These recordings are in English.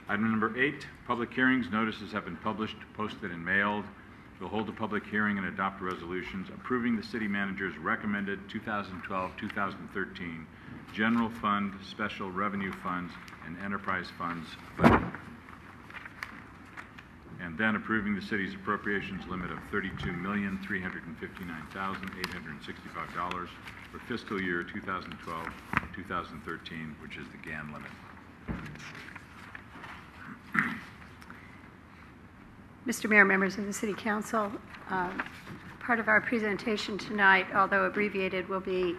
Item number 8, public hearings. Notices have been published, posted, and mailed. We'll hold a public hearing and adopt resolutions approving the city manager's recommended 2012-2013 general fund, special revenue funds, and enterprise funds budget. And then approving the city's appropriations limit of $32,359,865 for fiscal year 2012-2013, which is the Gann limit. Mr. Mayor, members of the City Council, part of our presentation tonight, although abbreviated, will be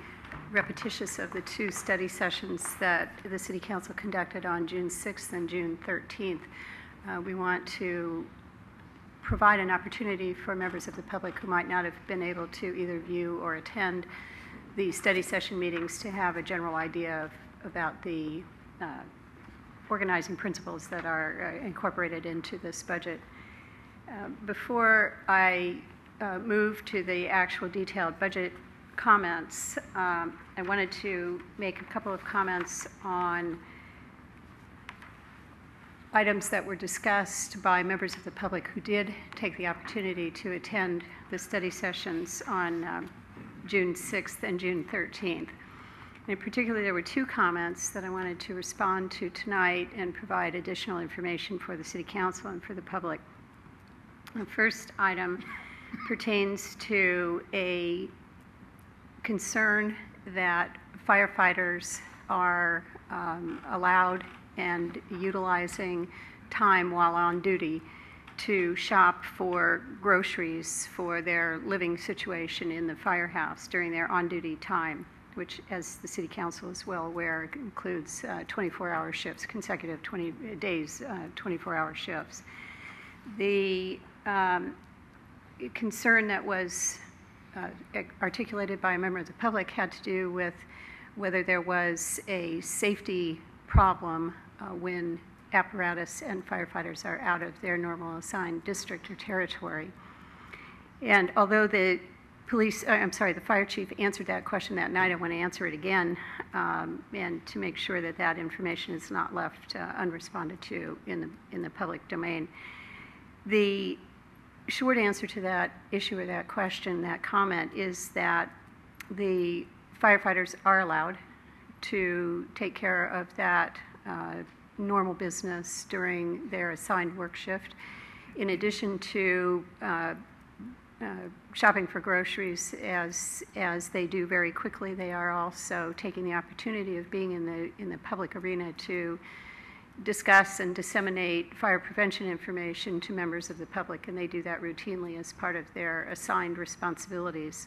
repetitious of the 2 study sessions that the City Council conducted on June 6th and June 13th. We want to provide an opportunity for members of the public who might not have been able to either view or attend the study session meetings to have a general idea about the organizing principles that are incorporated into this budget. Before I move to the actual detailed budget comments, I wanted to make a couple of comments on items that were discussed by members of the public who did take the opportunity to attend the study sessions on June 6th and June 13th. And in particular, there were 2 comments that I wanted to respond to tonight and provide additional information for the City Council and for the public. The first item pertains to a concern that firefighters are allowed and utilizing time while on duty to shop for groceries for their living situation in the firehouse during their on-duty time, which, as the City Council is well aware, includes 24-hour shifts, consecutive 20 days, 24-hour shifts. The concern that was articulated by a member of the public had to do with whether there was a safety problem when apparatus and firefighters are out of their normal assigned district or territory. And although the fire chief answered that question that night, I want to answer it again, and to make sure that that information is not left unresponded to in the public domain. The short answer to that issue or that question, that comment, is that the firefighters are allowed to take care of that normal business during their assigned work shift. In addition to shopping for groceries, as they do very quickly, they are also taking the opportunity of being in the public arena to discuss and disseminate fire prevention information to members of the public, and they do that routinely as part of their assigned responsibilities.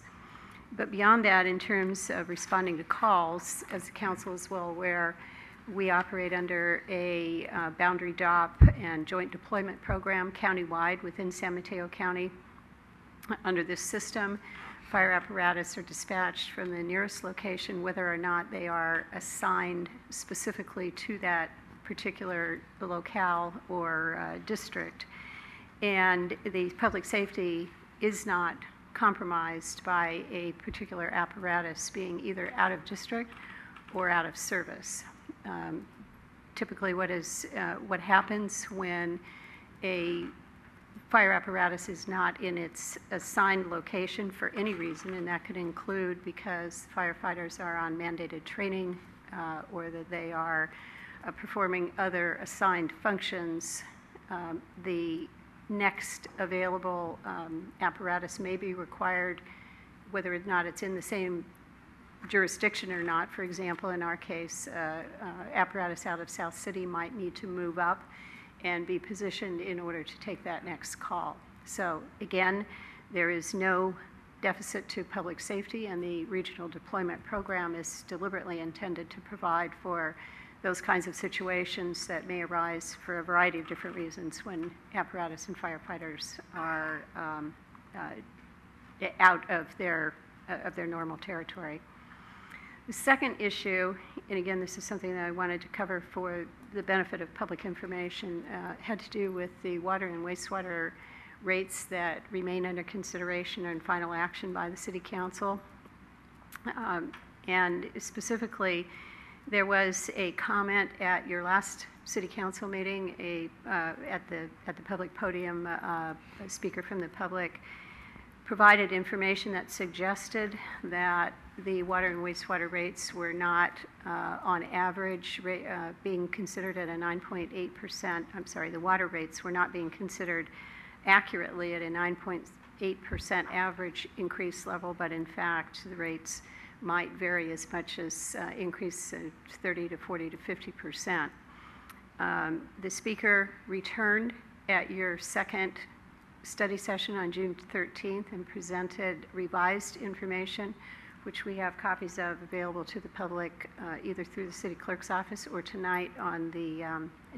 But beyond that, in terms of responding to calls, as the Council is well aware, we operate under a boundary DOP and joint deployment program countywide within San Mateo County. Under this system, fire apparatus are dispatched from the nearest location, whether or not they are assigned specifically to that particular locale or district. And the public safety is not compromised by a particular apparatus being either out of district or out of service. Typically what happens when a fire apparatus is not in its assigned location for any reason, and that could include because firefighters are on mandated training or that they are performing other assigned functions, the next available apparatus may be required, whether or not it's in the same jurisdiction or not. For example, in our case, apparatus out of South City might need to move up and be positioned in order to take that next call. So again, there is no deficit to public safety, and the regional deployment program is deliberately intended to provide for those kinds of situations that may arise for a variety of different reasons when apparatus and firefighters are out of their normal territory. The second issue, and again this is something that I wanted to cover for the benefit of public information, had to do with the water and wastewater rates that remain under consideration and final action by the City Council. And specifically, There was a comment at your last City Council meeting, at the public podium, a speaker from the public provided information that suggested that the water and wastewater rates were not, on average, being considered at a 9.8%. I'm sorry, the water rates were not being considered accurately at a 9.8% average increase level, but in fact, the rates might vary as much as increase 30 to 40 to 50%. The speaker returned at your second study session on June 13th and presented revised information, which we have copies of available to the public either through the city clerk's office or tonight on the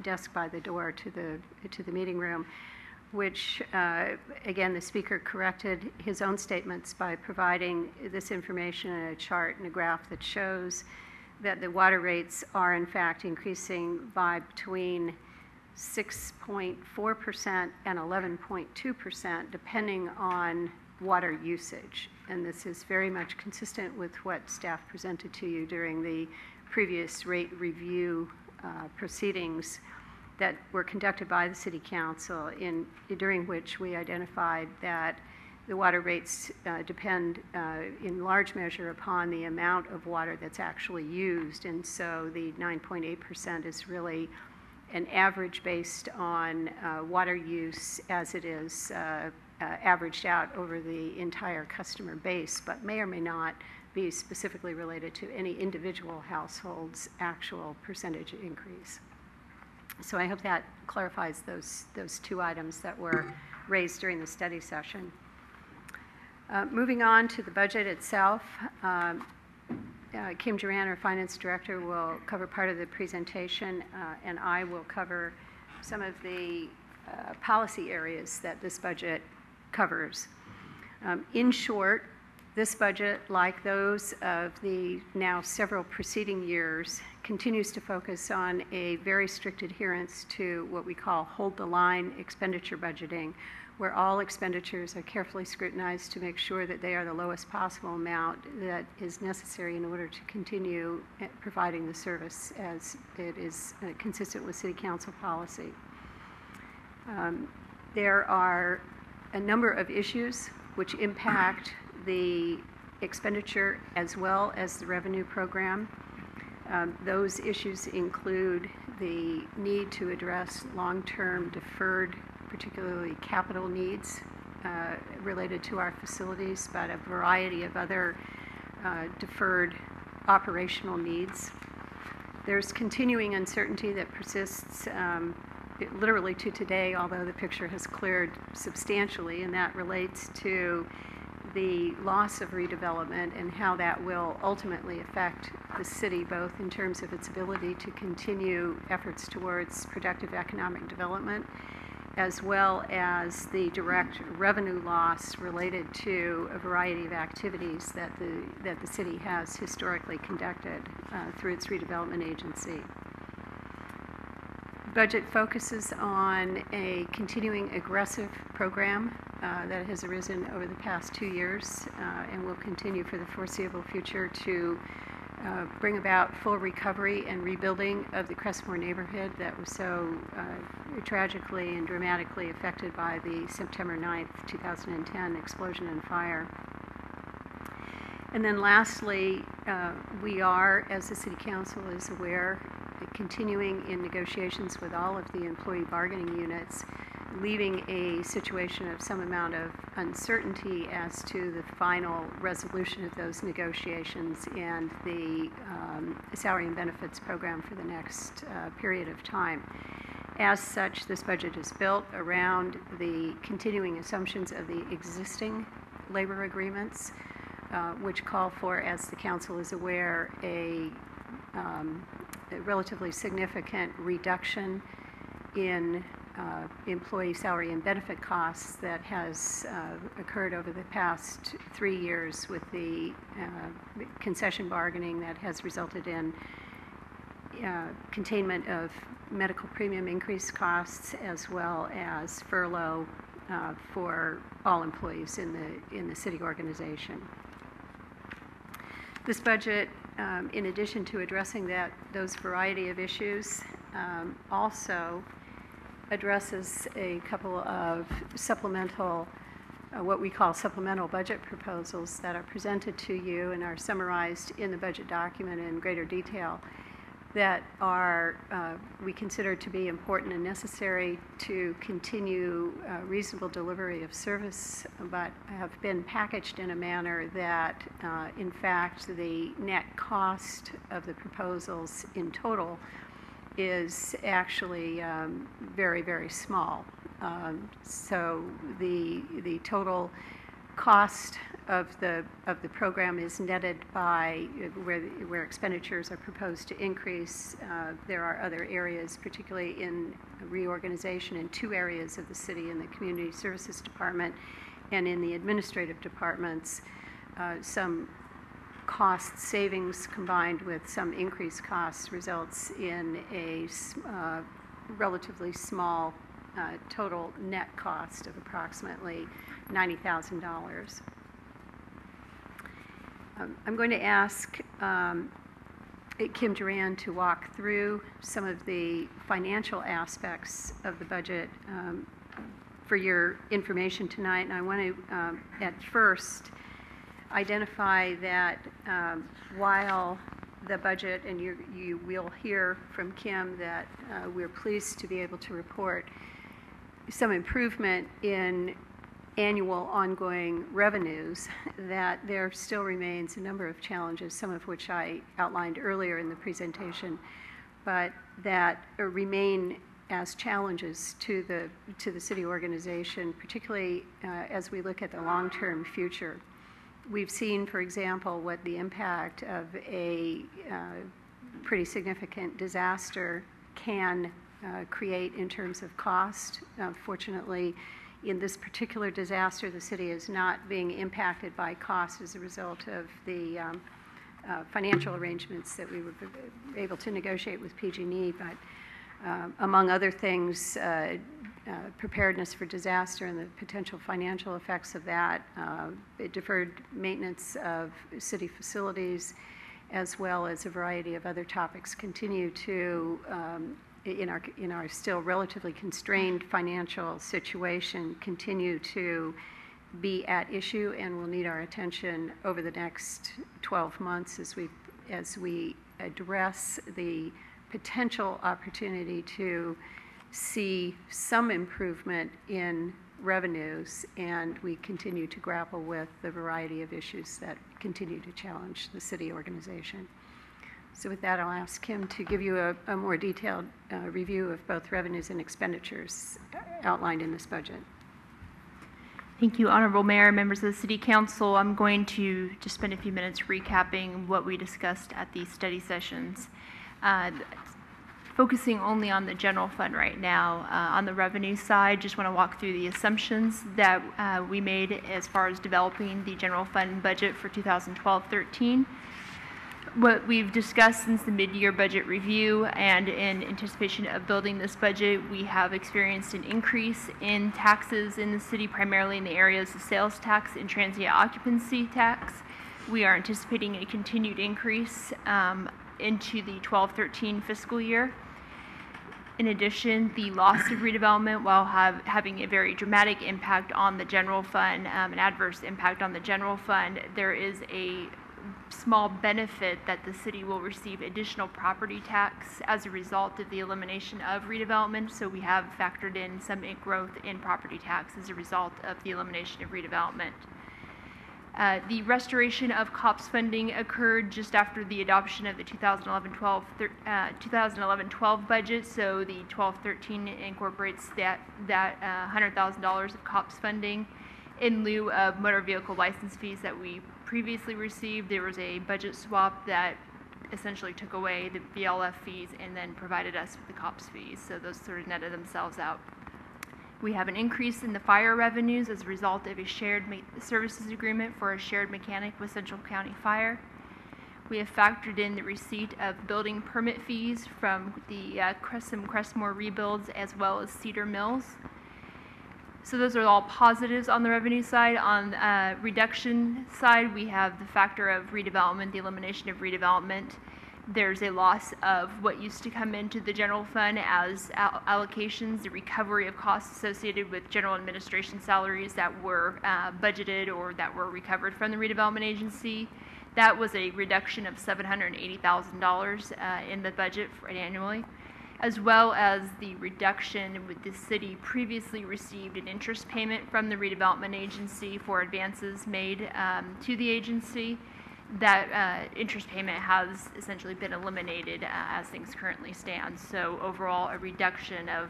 desk by the door to the meeting room, which again, the speaker corrected his own statements by providing this information in a chart and a graph that shows that the water rates are in fact increasing by between 6.4% and 11.2% depending on water usage. And this is very much consistent with what staff presented to you during the previous rate review proceedings that were conducted by the City Council, during which we identified that the water rates depend in large measure upon the amount of water that's actually used. And so the 9.8% is really an average based on water use as it is averaged out over the entire customer base, but may or may not be specifically related to any individual household's actual percentage increase. So I hope that clarifies those two items that were raised during the study session. Moving on to the budget itself, Kim Duran, our Finance Director, will cover part of the presentation, and I will cover some of the policy areas that this budget covers. In short, this budget, like those of the now several preceding years, continues to focus on a very strict adherence to what we call hold-the-line expenditure budgeting, where all expenditures are carefully scrutinized to make sure that they are the lowest possible amount that is necessary in order to continue providing the service as it is consistent with City Council policy. There are a number of issues which impact the expenditure as well as the revenue program. Those issues include the need to address long-term deferred, particularly capital needs related to our facilities, but a variety of other deferred operational needs. There's continuing uncertainty that persists literally to today, although the picture has cleared substantially, and that relates to the loss of redevelopment and how that will ultimately affect the city, both in terms of its ability to continue efforts towards productive economic development, as well as the direct revenue loss related to a variety of activities that the city has historically conducted through its redevelopment agency. The budget focuses on a continuing aggressive program that has arisen over the past 2 years and will continue for the foreseeable future to bring about full recovery and rebuilding of the Crestmore neighborhood that was so tragically and dramatically affected by the September 9th, 2010 explosion and fire. And then lastly, we are, as the City Council is aware, continuing in negotiations with all of the employee bargaining units, leaving a situation of some amount of uncertainty as to the final resolution of those negotiations and the salary and benefits program for the next period of time. As such, this budget is built around the continuing assumptions of the existing labor agreements, which call for, as the Council is aware, a relatively significant reduction in employee salary and benefit costs that has occurred over the past 3 years with the concession bargaining that has resulted in containment of medical premium increase costs, as well as furlough for all employees in the city organization. This budget in addition to addressing those variety of issues, also addresses a couple of supplemental, what we call supplemental budget proposals that are presented to you and are summarized in the budget document in greater detail, that are we consider to be important and necessary to continue reasonable delivery of service, but have been packaged in a manner that, in fact, the net cost of the proposals in total is actually very, very small. So the total cost of the program is netted by where expenditures are proposed to increase. There are other areas, particularly in reorganization in 2 areas of the city, in the Community Services Department and in the administrative departments, some cost savings combined with some increased costs results in a relatively small total net cost of approximately $90,000. I'm going to ask Kim Duran to walk through some of the financial aspects of the budget for your information tonight, and I want to at first identify that while the budget, and you will hear from Kim that we're pleased to be able to report some improvement in annual ongoing revenues, that there still remains a number of challenges, some of which I outlined earlier in the presentation, but that remain as challenges to the city organization, particularly as we look at the long-term future. We've seen, for example, what the impact of a pretty significant disaster can create in terms of cost. Fortunately, in this particular disaster, the city is not being impacted by costs as a result of the financial arrangements that we were able to negotiate with PG&E, but among other things, preparedness for disaster and the potential financial effects of that, deferred maintenance of city facilities, as well as a variety of other topics continue to in our still relatively constrained financial situation, continue to be at issue and will need our attention over the next 12 months as we address the potential opportunity to see some improvement in revenues, and we continue to grapple with the variety of issues that continue to challenge the city organization. So with that, I'll ask Kim to give you a more detailed review of both revenues and expenditures outlined in this budget. Thank you, Honorable Mayor, members of the City Council. I'm going to just spend a few minutes recapping what we discussed at these study sessions. Focusing only on the general fund right now. On the revenue side, just want to walk through the assumptions that we made as far as developing the general fund budget for 2012-13. What we've discussed since the mid-year budget review and in anticipation of building this budget, we have experienced an increase in taxes in the city, primarily in the areas of sales tax and transient occupancy tax. We are anticipating a continued increase into the 12-13 fiscal year. In addition, the loss of redevelopment, while having a very dramatic impact on the general fund, an adverse impact on the general fund, there is a small benefit that the city will receive additional property tax as a result of the elimination of redevelopment. So we have factored in some growth in property tax as a result of the elimination of redevelopment. The restoration of COPS funding occurred just after the adoption of the 2011-12 budget, so the 12-13 incorporates that $100,000 of COPS funding in lieu of motor vehicle license fees that we previously received. There was a budget swap that essentially took away the VLF fees and then provided us with the COPS fees, so those sort of netted themselves out. We have an increase in the fire revenues as a result of a shared services agreement for a shared mechanic with Central County Fire. We have factored in the receipt of building permit fees from the some Crestmore rebuilds as well as Cedar Mills. So those are all positives on the revenue side. On reduction side, we have the factor of redevelopment, the elimination of redevelopment. There's a loss of what used to come into the general fund as allocations, the recovery of costs associated with general administration salaries that were budgeted or that were recovered from the redevelopment agency. That was a reduction of $780,000 in the budget annually, as well as the reduction with the city previously received an interest payment from the redevelopment agency for advances made to the agency. That interest payment has essentially been eliminated as things currently stand. So overall, a reduction of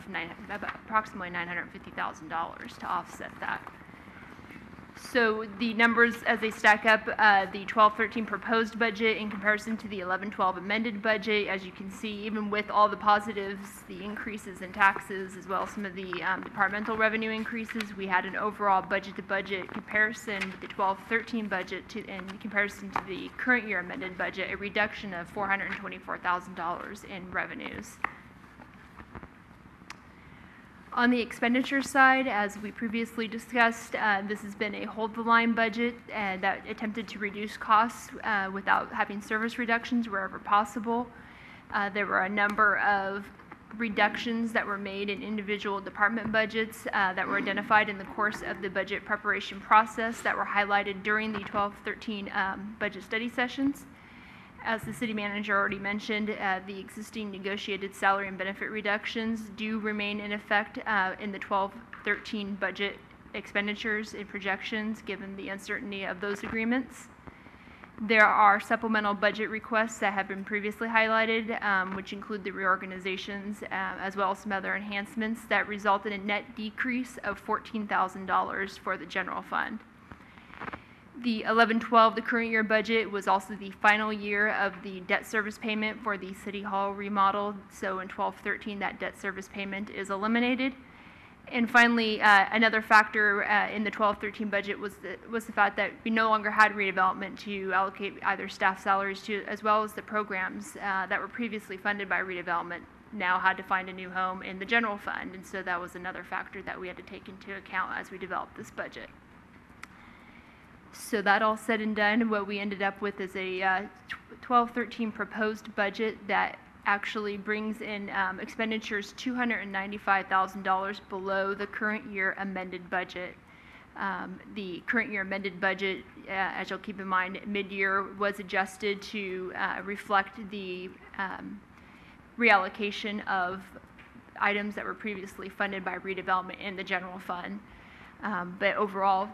approximately $950,000 to offset that. So the numbers as they stack up, the 12-13 proposed budget in comparison to the 11-12 amended budget, as you can see, even with all the positives, the increases in taxes, as well as some of the departmental revenue increases, we had an overall budget-to-budget comparison with the 12-13 budget in comparison to the current year amended budget, a reduction of $424,000 in revenues. On the expenditure side, as we previously discussed, this has been a hold-the-line budget that attempted to reduce costs without having service reductions wherever possible. There were a number of reductions that were made in individual department budgets that were identified in the course of the budget preparation process that were highlighted during the 12-13 budget study sessions. As the city manager already mentioned, the existing negotiated salary and benefit reductions do remain in effect in the 12-13 budget expenditures and projections, given the uncertainty of those agreements. There are supplemental budget requests that have been previously highlighted, which include the reorganizations as well as some other enhancements that result in a net decrease of $14,000 for the general fund. The 11-12, the current year budget, was also the final year of the debt service payment for the City Hall remodel. So in 12-13, that debt service payment is eliminated. And finally, another factor in the 12-13 budget was the fact that we no longer had redevelopment to allocate either staff salaries to, as well as the programs that were previously funded by redevelopment now had to find a new home in the general fund. And so that was another factor that we had to take into account as we developed this budget. So that all said and done, what we ended up with is a 12-13 proposed budget that actually brings in expenditures $295,000 below the current year amended budget. The current year amended budget, as you'll keep in mind, mid-year was adjusted to reflect the reallocation of items that were previously funded by redevelopment in the general fund. But overall,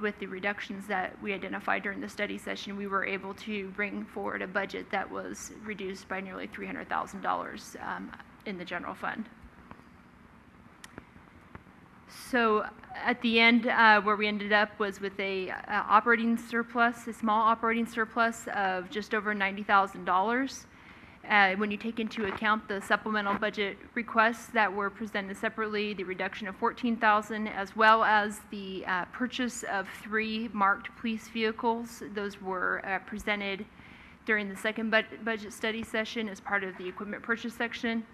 with the reductions that we identified during the study session, we were able to bring forward a budget that was reduced by nearly $300,000 in the general fund. So at the end, where we ended up was with a operating surplus, a small operating surplus of just over $90,000. When you take into account the supplemental budget requests that were presented separately, the reduction of $14,000, as well as the purchase of 3 marked police vehicles. Those were presented during the second budget study session as part of the equipment purchase section.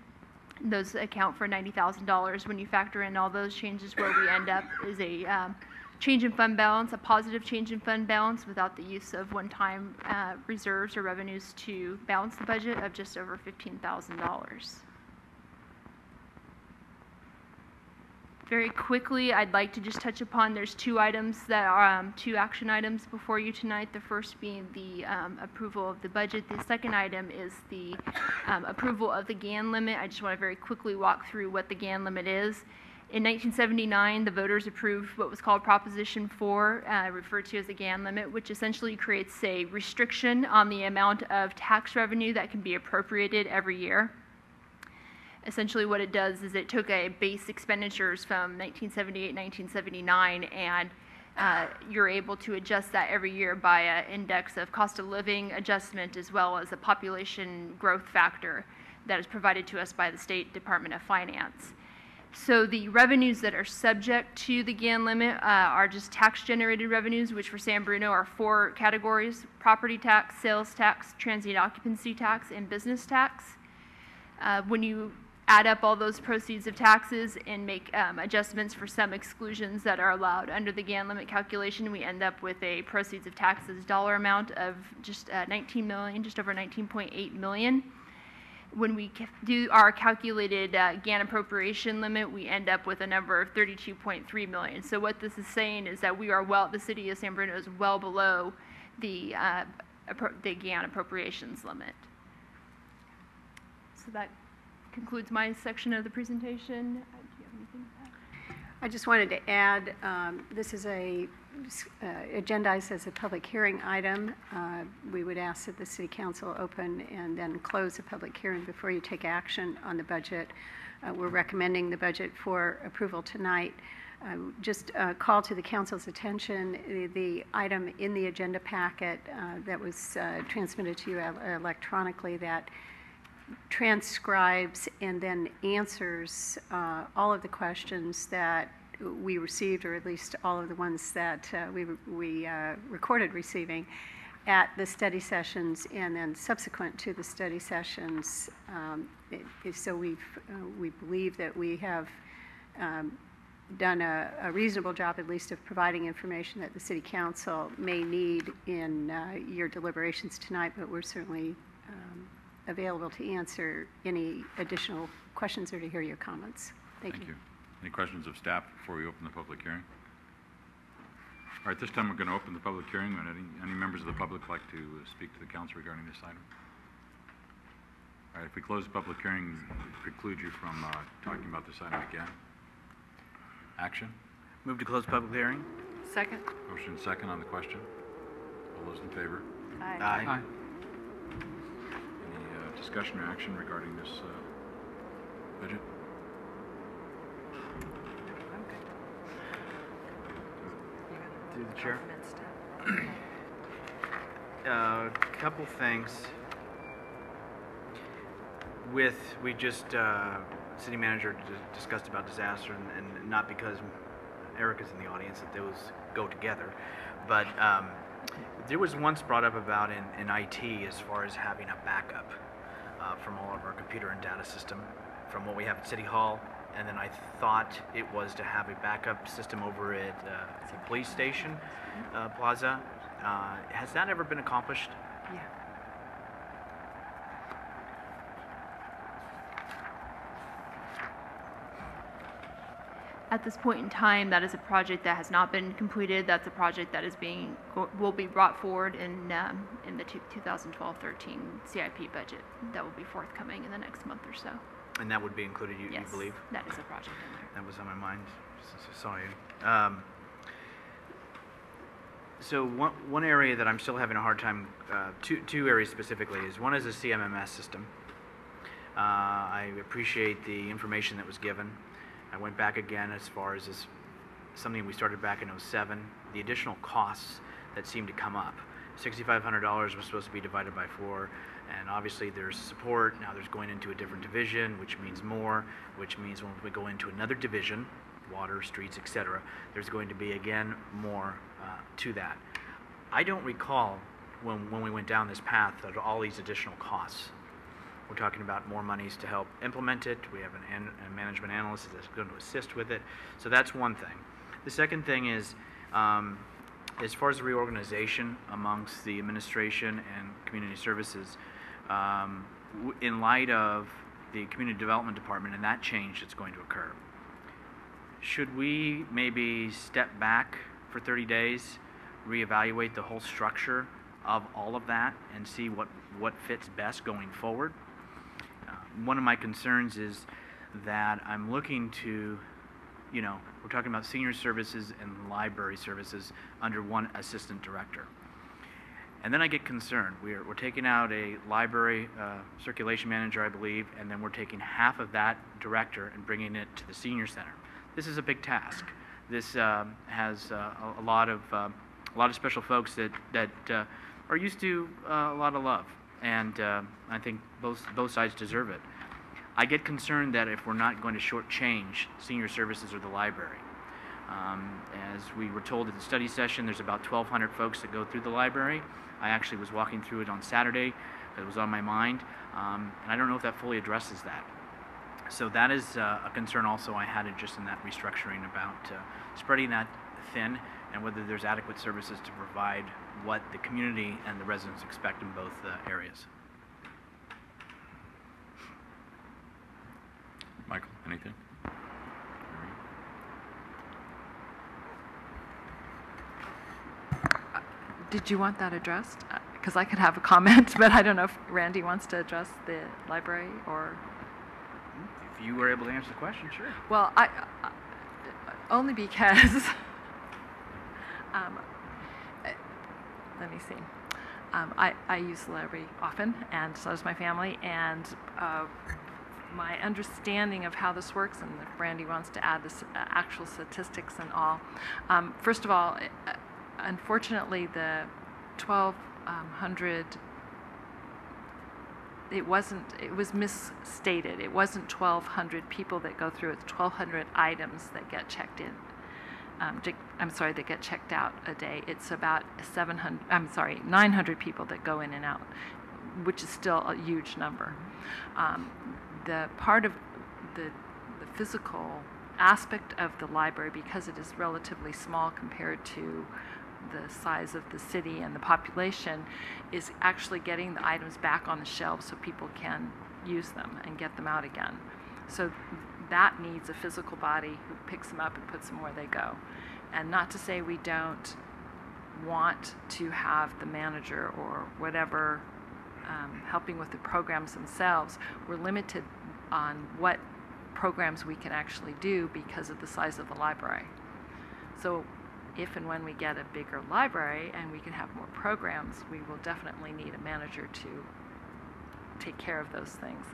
Those account for $90,000. When you factor in all those changes, where we end up is a change in fund balance, a positive change in fund balance without the use of one-time reserves or revenues to balance the budget of just over $15,000. Very quickly, I'd like to just touch upon, there's 2 items that are 2 action items before you tonight. The first being the approval of the budget. The second item is the approval of the Gann limit. I just want to very quickly walk through what the Gann limit is. In 1979, the voters approved what was called Proposition 4, referred to as the Gann limit, which essentially creates a restriction on the amount of tax revenue that can be appropriated every year. Essentially what it does is it took a base expenditures from 1978-1979, and you're able to adjust that every year by an index of cost of living adjustment, as well as a population growth factor that is provided to us by the State Department of Finance. So the revenues that are subject to the Gann limit are just tax-generated revenues, which for San Bruno are 4 categories: property tax, sales tax, transient occupancy tax, and business tax. When you add up all those proceeds of taxes and make adjustments for some exclusions that are allowed under the Gann limit calculation, we end up with a proceeds of taxes dollar amount of just 19 million, just over 19.8 million. When we do our calculated Gann appropriation limit, we end up with a number of 32.3 million. So what this is saying is that the city of San Bruno is well below the Gann appropriations limit. So that concludes my section of the presentation. Do you have anything to add? I just wanted to add, this is agendized as a public hearing item. We would ask that the City Council open and then close a public hearing before you take action on the budget. We're recommending the budget for approval tonight. Just call to the Council's attention the item in the agenda packet that was transmitted to you electronically that transcribes and then answers all of the questions that we received, or at least all of the ones that we recorded receiving at the study sessions and then subsequent to the study sessions. So we believe that we have done a reasonable job, at least, of providing information that the City Council may need in your deliberations tonight, but we're certainly available to answer any additional questions or to hear your comments. Thank you. Any questions of staff before we open the public hearing? All right, this time we're going to open the public hearing. Would any members of the public like to speak to the council regarding this item? All right, if we close the public hearing, we preclude you from talking about this item again. Action? Move to close public hearing. Second. Motion second on the question. All those in favor? Aye. Aye. Any discussion or action regarding this budget? Through the chair. Couple things. We just city manager discussed about disaster, and not because Erica's in the audience that those go together, but there was once brought up about in IT as far as having a backup from all of our computer and data system from what we have at City Hall, and then I thought it was to have a backup system over at the police station plaza. Has that ever been accomplished? Yeah. At this point in time, that is a project that has not been completed. That's a project that is will be brought forward in the 2012-13 CIP budget that will be forthcoming in the next month or so. And that would be included, you believe? That is a project in there. That was on my mind since I saw you. So one area that I'm still having a hard time, two areas specifically, is one is the CMMS system. I appreciate the information that was given. I went back again as far as this, something we started back in '07, the additional costs that seemed to come up. $6,500 was supposed to be divided by 4, and obviously there's support. Now there's going into a different division, which means more, which means when we go into another division, water, streets, etc., there's going to be again more to that. I don't recall when we went down this path of all these additional costs. We're talking about more monies to help implement it. We have a management analyst that's going to assist with it. So that's one thing. The second thing is, as far as the reorganization amongst the administration and community services, in light of the community development department and that change that's going to occur, should we maybe step back for 30 days, reevaluate the whole structure of all of that, and see what fits best going forward? One of my concerns is that I'm looking to, we're talking about senior services and library services under one assistant director. And then I get concerned. We're taking out a library circulation manager, I believe, and then we're taking half of that director and bringing it to the senior center. This is a big task. This has a lot of special folks that are used to a lot of love. And I think both sides deserve it. I get concerned that if we're not going to shortchange senior services or the library. As we were told at the study session, there's about 1,200 folks that go through the library. I actually was walking through it on Saturday. It was on my mind. And I don't know if that fully addresses that. So that is a concern also I had just in that restructuring about spreading that thin and whether there's adequate services to provide what the community and the residents expect in both areas. Michael, anything? Did you want that addressed? Because I could have a comment, but I don't know if Randy wants to address the library or... If you were able to answer the question, sure. Well, I only because... let me see. I use the library often, and so does my family, and my understanding of how this works, and if Randy wants to add this actual statistics and all. First of all, unfortunately, the 1,200, it was misstated. It wasn't 1,200 people that go through, it's 1,200 items that get checked in. That get checked out a day. It's about 900 people that go in and out, which is still a huge number. The part of the physical aspect of the library, because it is relatively small compared to the size of the city and the population, is actually getting the items back on the shelves so people can use them and get them out again. So that needs a physical body who picks them up and puts them where they go. And not to say we don't want to have the manager or whatever helping with the programs themselves. We're limited on what programs we can actually do because of the size of the library. So if and when we get a bigger library and we can have more programs, we will definitely need a manager to take care of those things.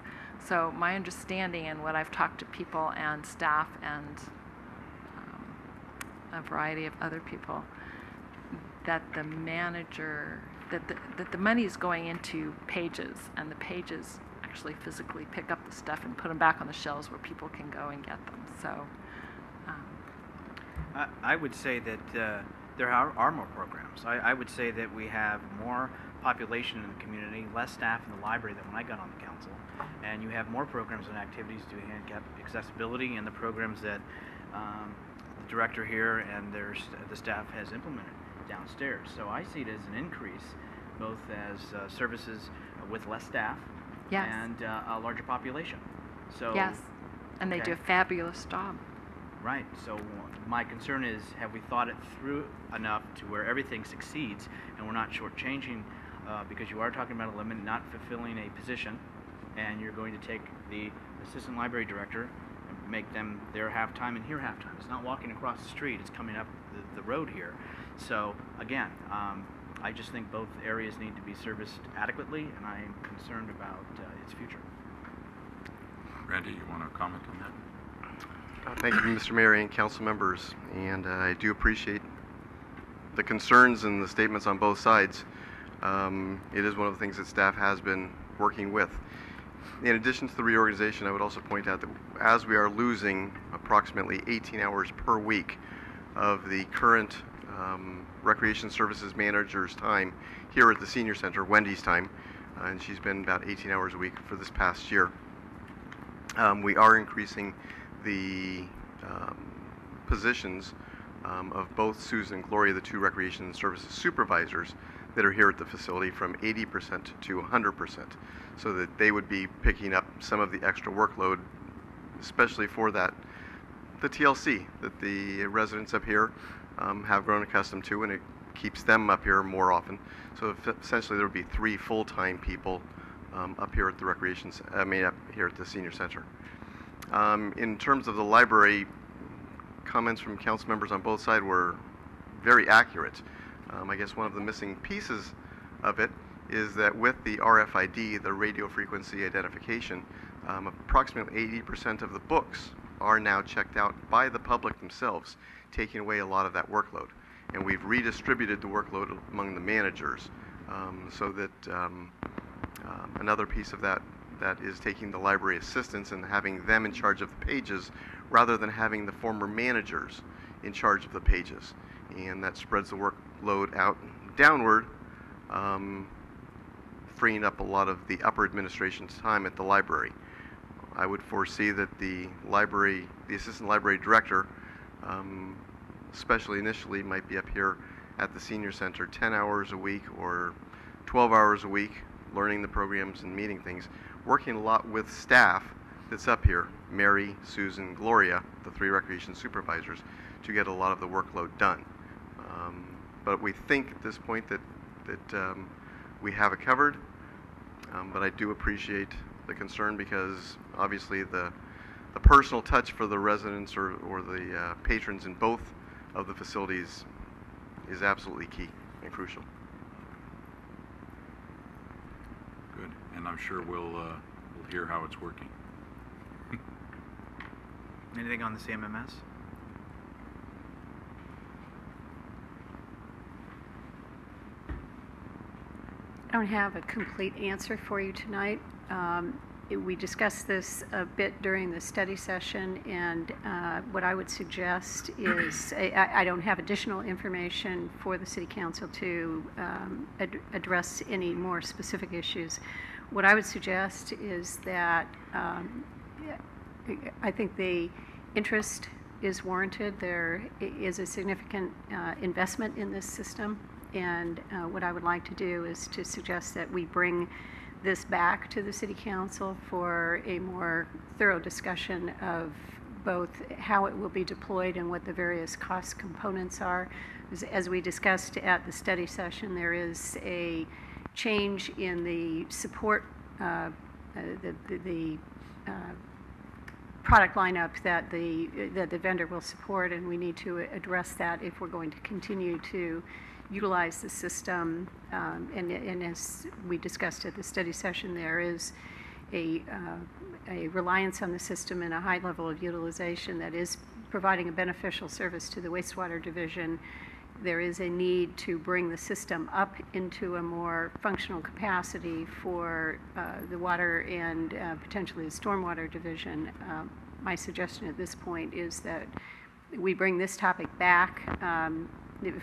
So my understanding and what I've talked to people and staff and a variety of other people, that the manager, that the money is going into pages, and the pages actually physically pick up the stuff and put them back on the shelves where people can go and get them. So I would say that there are more programs. I would say that we have more population in the community, less staff in the library than when I got on the council, and you have more programs and activities to handicap accessibility and the programs that the director here and the staff has implemented downstairs. So I see it as an increase, both as services with less staff yes. and a larger population. So yes, and they okay. do a fabulous job. Right. So my concern is, have we thought it through enough to where everything succeeds and we're not shortchanging, because you are talking about a limit, not fulfilling a position, and you're going to take the assistant library director and make them there half-time and here half-time. It's not walking across the street, it's coming up the road here. So again, I just think both areas need to be serviced adequately, and I am concerned about its future. Randy, you want to comment on that? Thank you, Mr. Mayor and council members, and I do appreciate the concerns and the statements on both sides. It is one of the things that staff has been working with. In addition to the reorganization, I would also point out that as we are losing approximately 18 hours per week of the current recreation services manager's time here at the senior center, Wendy's time, and she's been about 18 hours a week for this past year, we are increasing the positions of both Susan and Gloria, the two recreation services supervisors that are here at the facility, from 80% to 100%, so that they would be picking up some of the extra workload, especially for the TLC that the residents up here have grown accustomed to, and it keeps them up here more often. So essentially there would be 3 full-time people up here at the up here at the senior center. In terms of the library, comments from council members on both sides were very accurate. I guess one of the missing pieces of it is that with the RFID, the radio frequency identification, approximately 80% of the books are now checked out by the public themselves, taking away a lot of that workload. And we've redistributed the workload among the managers, so that another piece of that is taking the library assistants and having them in charge of the pages rather than having the former managers in charge of the pages. And that spreads the workload out downward, freeing up a lot of the upper administration's time at the library. I would foresee that the assistant library director, especially initially, might be up here at the senior center 10 hours a week or 12 hours a week, learning the programs and meeting things, working a lot with staff that's up here, Mary, Susan, Gloria, the 3 recreation supervisors, to get a lot of the workload done. But we think at this point that we have it covered, but I do appreciate the concern because obviously the personal touch for the residents or the patrons in both of the facilities is absolutely key and crucial. Good, and I'm sure we'll hear how it's working. Anything on the CMMS? I don't have a complete answer for you tonight. We discussed this a bit during the study session, and what I would suggest is I don't have additional information for the City Council to address any more specific issues. What I would suggest is that I think the interest is warranted. There is a significant investment in this system, and what I would like to do is to suggest that we bring this back to the City Council for a more thorough discussion of both how it will be deployed and what the various cost components are. As we discussed at the study session, there is a change in the support, the product lineup that the vendor will support, and we need to address that if we're going to continue to utilize the system. And as we discussed at the study session, there is a reliance on the system and a high level of utilization that is providing a beneficial service to the wastewater division. There is a need to bring the system up into a more functional capacity for the water and potentially the stormwater division. My suggestion at this point is that we bring this topic back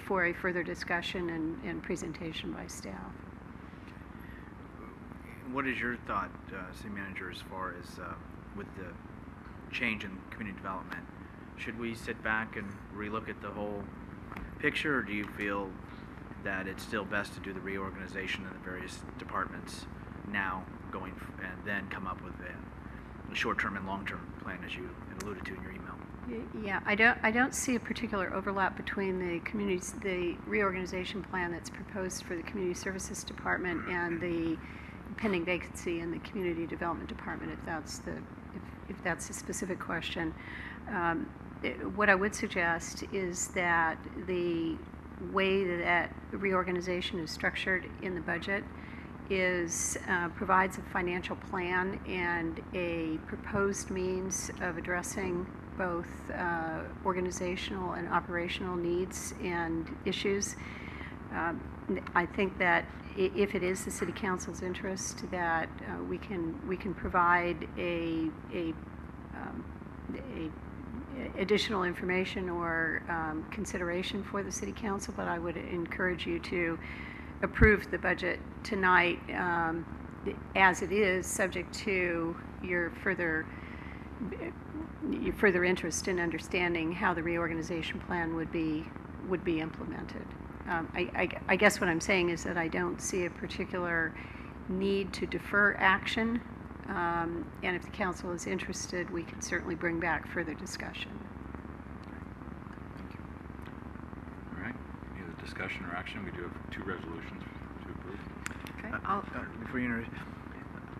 for a further discussion and presentation by staff. What is your thought, City Manager, as far as with the change in community development? Should we sit back and relook at the whole picture, or do you feel that it's still best to do the reorganization of the various departments now, and then come up with a short-term and long-term plan, as you alluded to in your email? Yeah, I don't see a particular overlap between the reorganization plan that's proposed for the Community Services Department and the pending vacancy in the Community Development Department, if that's a specific question. What I would suggest is that the way that reorganization is structured in the budget provides a financial plan and a proposed means of addressing both organizational and operational needs and issues. I think that if it is the City Council's interest that we can provide a additional information or consideration for the City Council, but I would encourage you to approve the budget tonight as it is, subject to your further interest in understanding how the reorganization plan would be implemented. I guess what I'm saying is that I don't see a particular need to defer action, and if the council is interested, we can certainly bring back further discussion. Thank you. All right, any other discussion or action? We do have 2 resolutions to approve. Okay. Before you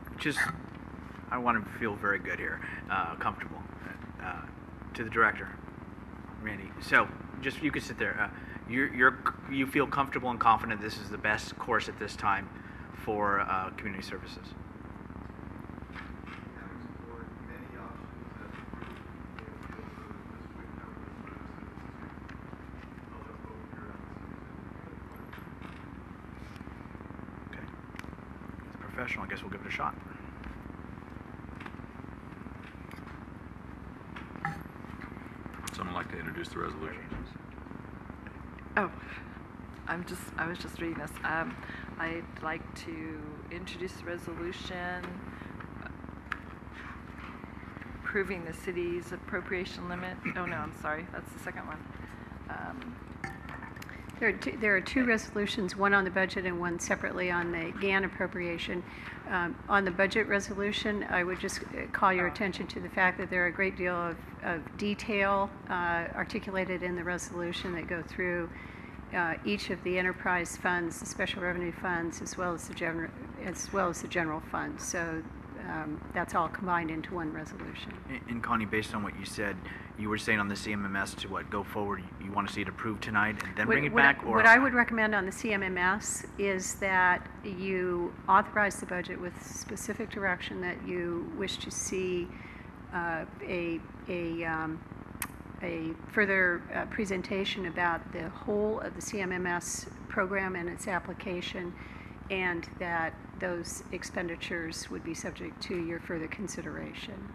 introduce, I want to feel very good here, comfortable. To the director, Randy. So, just you could sit there. You feel comfortable and confident this is the best course at this time for community services. Okay. As a professional, I guess we'll give it a shot. Someone like to introduce the resolution? Oh, I was just reading this. I'd like to introduce the resolution. approving the city's appropriation limit. Oh, no, I'm sorry, that's the second one. There are two resolutions, one on the budget and one separately on the Gann appropriation. On the budget resolution, I would just call your attention to the fact that there are a great deal of detail articulated in the resolution that go through each of the enterprise funds, the special revenue funds, as well as the general fund. So that's all combined into one resolution. And Connie, based on what you said, you were saying on the CMMS to what, go forward, you want to see it approved tonight and then bring it back? Or What I would recommend on the CMMS is that you authorize the budget with specific direction that you wish to see a further presentation about the whole of the CMMS program and its application, and that those expenditures would be subject to your further consideration.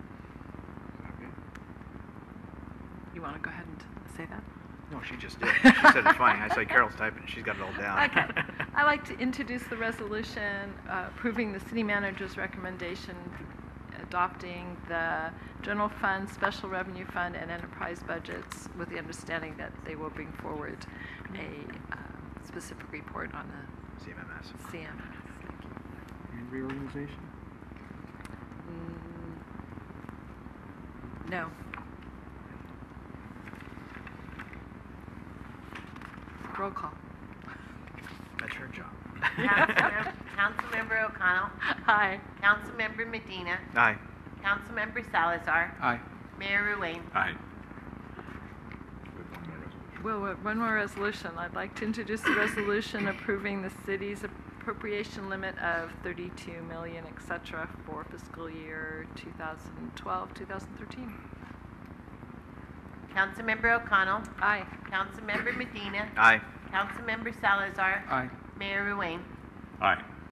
You want to go ahead and say that? No, she just did. She said it's fine. I saw Carol's typing. She's got it all down. Okay. I'd like to introduce the resolution approving the city manager's recommendation adopting the general fund, special revenue fund, and enterprise budgets with the understanding that they will bring forward a specific report on the CMMS. CMMS. And reorganization? No. Roll call. That's her job. Councilmember O'Connell. Aye. Councilmember Medina. Aye. Councilmember Salazar. Aye. Mayor Ruane. Aye. Well, one more resolution. I'd like to introduce the resolution approving the city's appropriation limit of 32 million, et cetera, for fiscal year 2012-2013. Councilmember O'Connell. Aye. Councilmember Medina. Aye. Councilmember Salazar. Aye. Mayor Ruane. Aye.